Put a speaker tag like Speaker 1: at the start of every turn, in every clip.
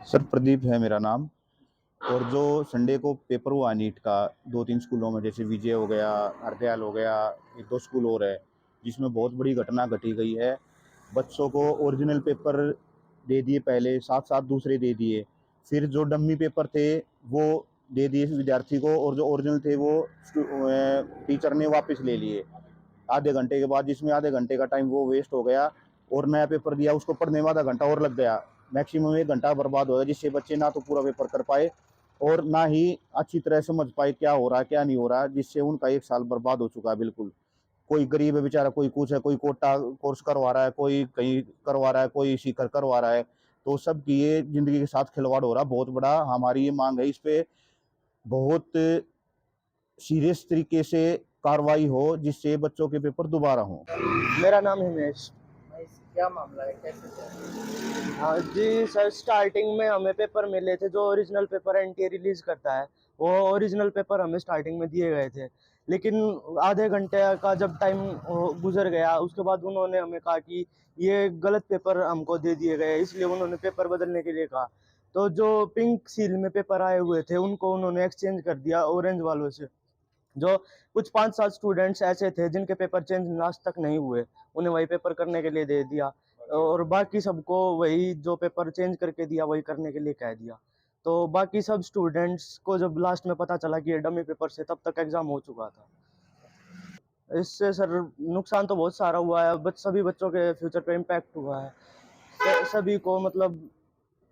Speaker 1: Sir Pradeep है मेरा नाम। और जो संडे को पेपर हुआ नीट का दो तीन स्कूलों में, जैसे विजय हो गया, हरदयाल हो गया, एक दो स्कूल और है, जिसमें बहुत बड़ी घटना घटी गई है। बच्चों को ओरिजिनल पेपर दे दिए पहले, साथ साथ दूसरे दे दिए। फिर जो डम्मी पेपर थे वो दे दिए विद्यार्थी को, और जो ओरिजिनल थे वो टीचर ने वापस ले लिए आधे घंटे के बाद, जिसमें आधे घंटे का टाइम वो वेस्ट हो गया। और नया पेपर दिया, उसको पढ़ने में आधा घंटा और लग गया। मैक्सिमम एक घंटा बर्बाद हो गया, जिससे बच्चे ना तो पूरा पेपर कर पाए और ना ही अच्छी तरह समझ पाए क्या हो रहा है क्या नहीं हो रहा है, जिससे उनका एक साल बर्बाद हो चुका है बिल्कुल। कोई गरीब है बेचारा, कोई कुछ है, कोई कोटा कोर्स करवा रहा है, कोई कहीं करवा रहा है, कोई सीकर करवा रहा है। तो सबकी ये जिंदगी के साथ खिलवाड़ हो रहा है बहुत बड़ा। हमारी ये मांग है इस पे बहुत सीरियस तरीके से कार्रवाई हो, जिससे बच्चों के पेपर दोबारा हों।
Speaker 2: मेरा नाम हिमेश।
Speaker 3: क्या मामला है, कैसे क्या?
Speaker 2: हाँ जी सर, स्टार्टिंग में हमें पेपर मिले थे जो ओरिजिनल पेपर एनटीए रिलीज करता है। वो ओरिजिनल पेपर हमें स्टार्टिंग में दिए गए थे, लेकिन आधे घंटे का जब टाइम गुजर गया उसके बाद उन्होंने हमें कहा कि ये गलत पेपर हमको दे दिए गए, इसलिए उन्होंने पेपर बदलने के लिए कहा। तो जो पिंक सील में पेपर आए हुए थे उनको उन्होंने एक्सचेंज कर दिया ऑरेंज वालों से। जो कुछ 5-7 स्टूडेंट्स ऐसे थे जिनके पेपर चेंज आज तक नहीं हुए, उन्हें वही पेपर करने के लिए दे दिया, और बाकी सबको वही जो पेपर चेंज करके दिया वही करने के लिए कह दिया। तो बाकी सब स्टूडेंट्स को जब लास्ट में पता चला कि ये डमी पेपर से, तब तक एग्जाम हो चुका था। इससे सर नुकसान तो बहुत सारा हुआ है, सभी बच्चों के फ्यूचर पे इम्पैक्ट हुआ है। सभी को मतलब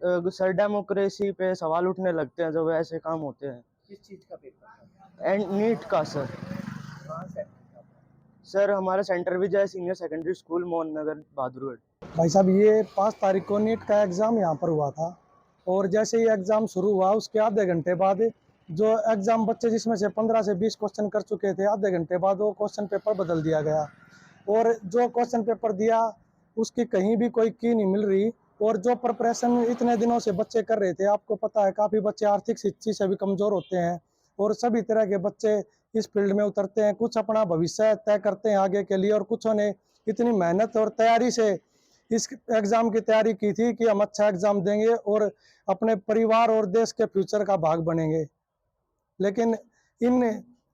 Speaker 2: सर डेमोक्रेसी पे सवाल उठने लगते हैं जब ऐसे काम होते हैं।
Speaker 3: किस चीज का पेपर था?
Speaker 2: एंड नीट का सर।
Speaker 3: कहाँ से?
Speaker 2: सर हमारा सेंटर विजय senior secondary school Mohan Nagar Bahadurgarh.
Speaker 4: भाई साहब, ये 5 तारीख को नीट का एग्ज़ाम यहाँ पर हुआ था, और जैसे ही एग्ज़ाम शुरू हुआ उसके आधे घंटे बाद जो एग्ज़ाम बच्चे जिसमें से 15 से 20 क्वेश्चन कर चुके थे, आधे घंटे बाद वो क्वेश्चन पेपर बदल दिया गया। और जो क्वेश्चन पेपर दिया उसकी कहीं भी कोई की नहीं मिल रही। और जो प्रिपरेशन इतने दिनों से बच्चे कर रहे थे, आपको पता है काफ़ी बच्चे आर्थिक स्थिति से भी कमज़ोर होते हैं, और सभी तरह के बच्चे इस फील्ड में उतरते हैं। कुछ अपना भविष्य तय करते हैं आगे के लिए, और कुछों ने इतनी मेहनत और तैयारी से इस एग्ज़ाम की तैयारी की थी कि हम अच्छा एग्ज़ाम देंगे और अपने परिवार और देश के फ्यूचर का भाग बनेंगे। लेकिन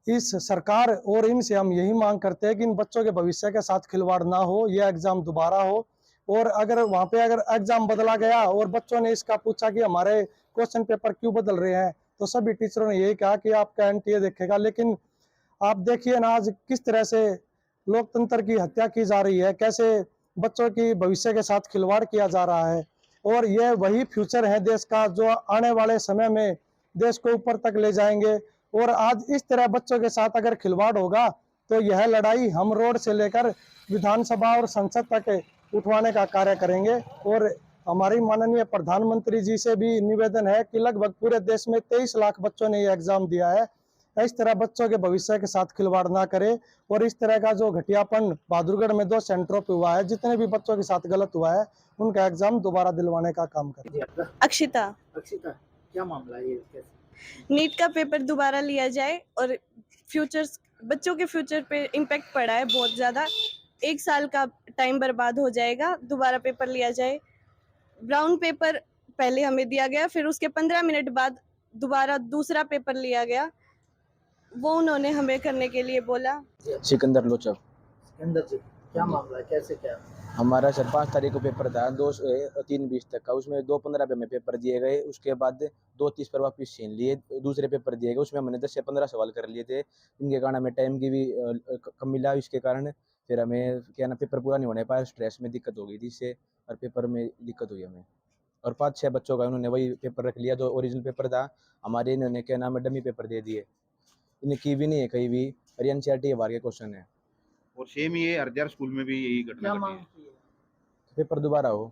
Speaker 4: इस सरकार और इनसे हम यही मांग करते हैं कि इन बच्चों के भविष्य के साथ खिलवाड़ ना हो, ये एग्ज़ाम दोबारा हो। और अगर वहाँ पे अगर एग्ज़ाम बदला गया और बच्चों ने इसका पूछा कि हमारे क्वेश्चन पेपर क्यों बदल रहे हैं, तो सभी टीचरों ने यही कहा कि आपका एनटीए देखेगा। लेकिन आप देखिए ना, आज किस तरह से लोकतंत्र की हत्या की जा रही है, कैसे बच्चों की भविष्य के साथ खिलवाड़ किया जा रहा है। और यह वही फ्यूचर है देश का जो आने वाले समय में देश को ऊपर तक ले जाएंगे। और आज इस तरह बच्चों के साथ अगर खिलवाड़ होगा तो यह लड़ाई हम रोड से लेकर विधानसभा और संसद तक उठवाने का कार्य करेंगे। और हमारी माननीय प्रधानमंत्री जी से भी निवेदन है कि लगभग पूरे देश में 23 लाख बच्चों ने ये एग्जाम दिया है, इस तरह बच्चों के भविष्य के साथ खिलवाड़ ना करे। और इस तरह का जो घटियापन बहादुरगढ़ में 2 सेंटरों पे हुआ है, जितने भी बच्चों के साथ गलत हुआ है, उनका एग्जाम दोबारा दिलवाने का काम करें।
Speaker 3: जी आपका?
Speaker 5: अक्षिता।
Speaker 3: अक्षिता, क्या मामला है ये, कैसे?
Speaker 5: नीट का पेपर दोबारा लिया जाए और फ्यूचर्स बच्चों के फ्यूचर पे इम्पैक्ट पड़ा है बहुत ज़्यादा। 1 साल का टाइम बर्बाद हो जाएगा, दोबारा पेपर लिया जाए। ब्राउन पेपर पहले हमें दिया गया, फिर उसके 15 मिनट बाद दोबारा दूसरा पेपर लिया गया, वो उन्होंने हमें करने के लिए बोला।
Speaker 6: सिकंदर लोचब।
Speaker 3: सिकंदर जी, क्या मामला है, कैसे क्या?
Speaker 6: हमारा सर 5 तारीख को पेपर था, 3:20 तक का। उसमें 2:15 पे हमें पेपर दिए गए, उसके बाद 2:30 पर वापस छीन लिए, दूसरे पेपर दिए गए। उसमें हमने 10 से 15 सवाल कर लिए थे, उनके कारण हमें टाइम की भी कम मिला। इसके कारण फिर हमें क्या ना पेपर पूरा नहीं होने पाया, स्ट्रेस में दिक्कत हो गई थी इससे, और पेपर में दिक्कत हुई हमें। और 5-6 बच्चों का उन्होंने वही पेपर रख लिया जो ओरिजिनल पेपर था। हमारे इन्होंने क्या नाम है डमी पेपर दे दिए, इन्हें की भी नहीं है कहीं भी, और एनसीईआरटी के बाहर के क्वेश्चन है।
Speaker 1: और सेम ये हरदयाल स्कूल में भी यही घटना
Speaker 3: क्या
Speaker 1: घटी
Speaker 3: मांग
Speaker 1: है।
Speaker 3: की है?
Speaker 6: पेपर दोबारा हो।